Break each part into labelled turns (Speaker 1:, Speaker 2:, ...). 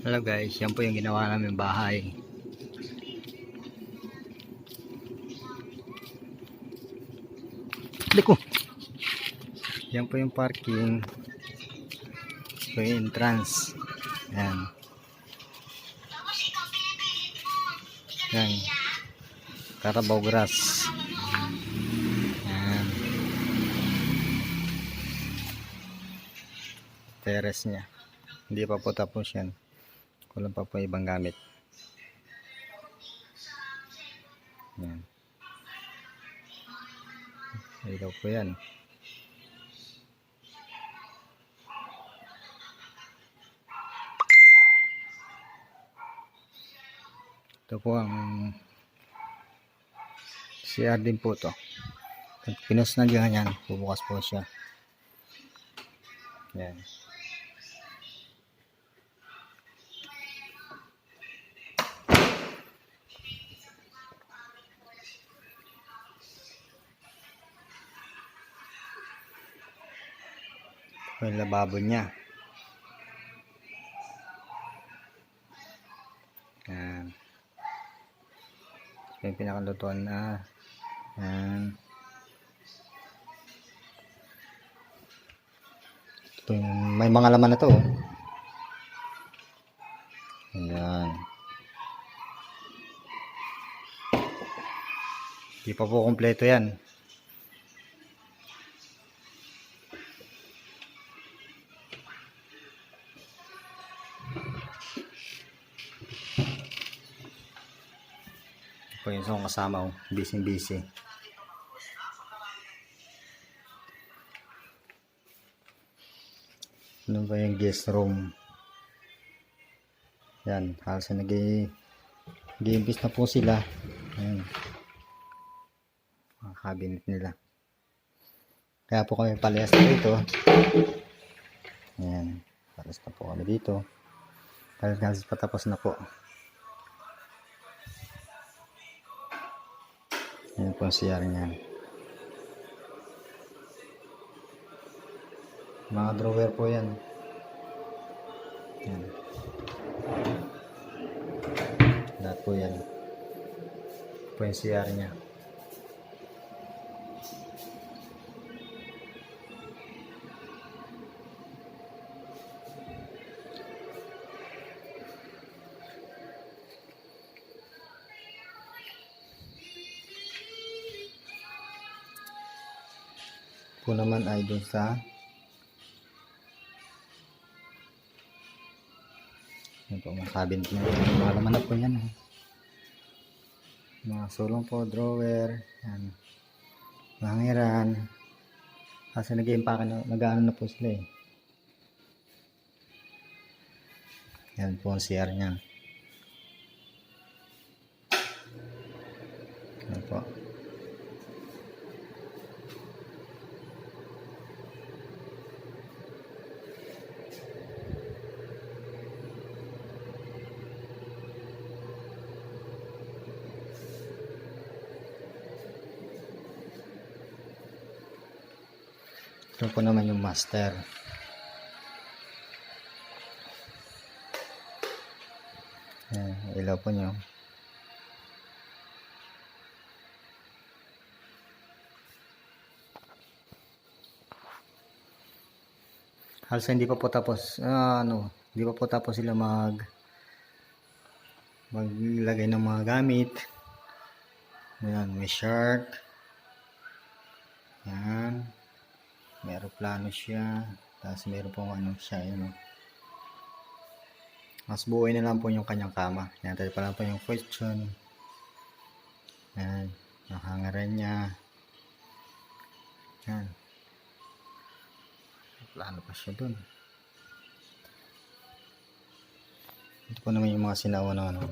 Speaker 1: Hello guys, yan po yung ginawa namin bahay. Deko. Yan po yung parking. Ito yung entrance. Yan. Yan. Carabao grass. Yan. Terrace niya. Hindi pa po tapos yan. Kulang pa po ibang gamit. Yan. Ilaw po yan. Ito po ang CR din po to. Pinos na ganyan. Bubukas po siya. Yan. Yung lababo niya. Yan. Yung pinakalutuan na. Yan. Ito yung, may mga laman na to. Yan. Di pa po kompleto yan. Po yung isang kasama ko, busy. Ano ba yung guest room? Yan, halos nag-i-imbis na po sila. Yan. Mga cabinet nila. Kaya po kami palayas na dito. Yan, palayas na po kami dito. Palayas patapos na po. Yan po ang CR niyan. Mga drawer po yan. Yan. Lahat po yan. Po yung CR niya. Po naman ay dun sa yan po, mga cabinet na mga laman na po yan. Mga sulong po, drawer, yan, hangiran. Kasi nag-iimpake na, nag-ano na po sila eh. Yan po ang CR niya. Yan po. Ito po naman yung master. Ayan, ilaw po nyo. Halos hindi pa po tapos. Hindi pa po tapos sila maglagay ng mga gamit. Ayan, may shark. Ayan. May aeroplano siya. Tapos meron pong ano siya. Yun, mas buuin na lang po yung kanyang kama. Yan, tayo pa lang po yung question. Yan. Yung hangaran niya. Yan. Plano pa siya dun. Ito po naman yung mga sinawa na ano.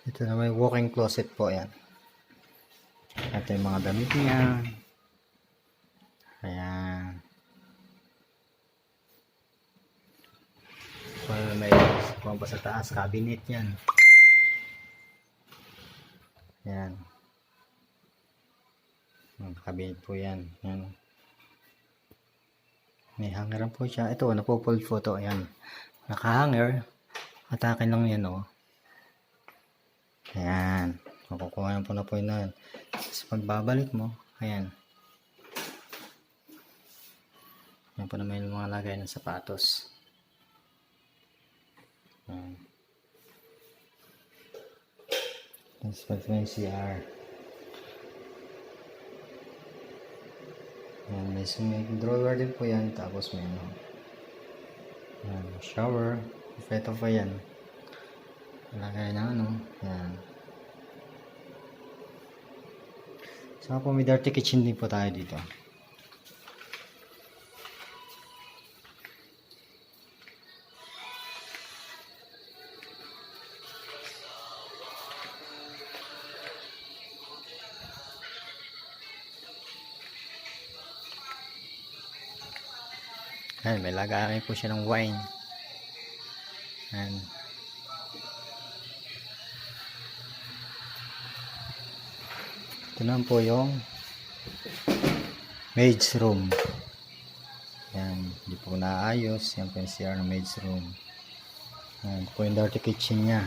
Speaker 1: Ito na may walk-in closet po yan. Ito yung mga damit niya. Ayan. may pumpa sa taas, cabinet yan. Yan. Cabinet po yan. Yan. May hanger po siya. Ito, napo-fold photo. Ayan. Naka-hanger. Atake lang yan, oh. Ayan. Makukuha po na po yun na. Tapos pagbabalik mo, ayan. Ayan po naman yung mga lagay ng sapatos. Ayan. Tapos pag may CR. Ayan, may drawer din po yan. Tapos may ano. Ayan, shower. Ito pa yan. Lagay na ano. Ayan. Saka po may dirty kitchen din po tayo dito. Ayan, may lagay po siya ng wine. Ayan. Ito naman po yung maid's room. Ayan, hindi po naayos. Yan po yung CR ng maid's room. Ayan, ito po yung dirty kitchen nya.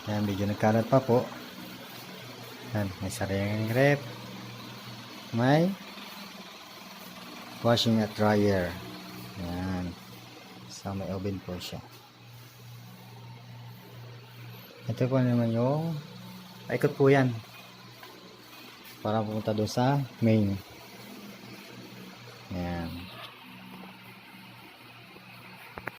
Speaker 1: Ayan, medyo nagkalat pa po. Ayan, may sariling rep. May washing at dryer. Ayan. So, may oven po siya. Ito po naman yung paikot po yan. Para pumunta doon sa main.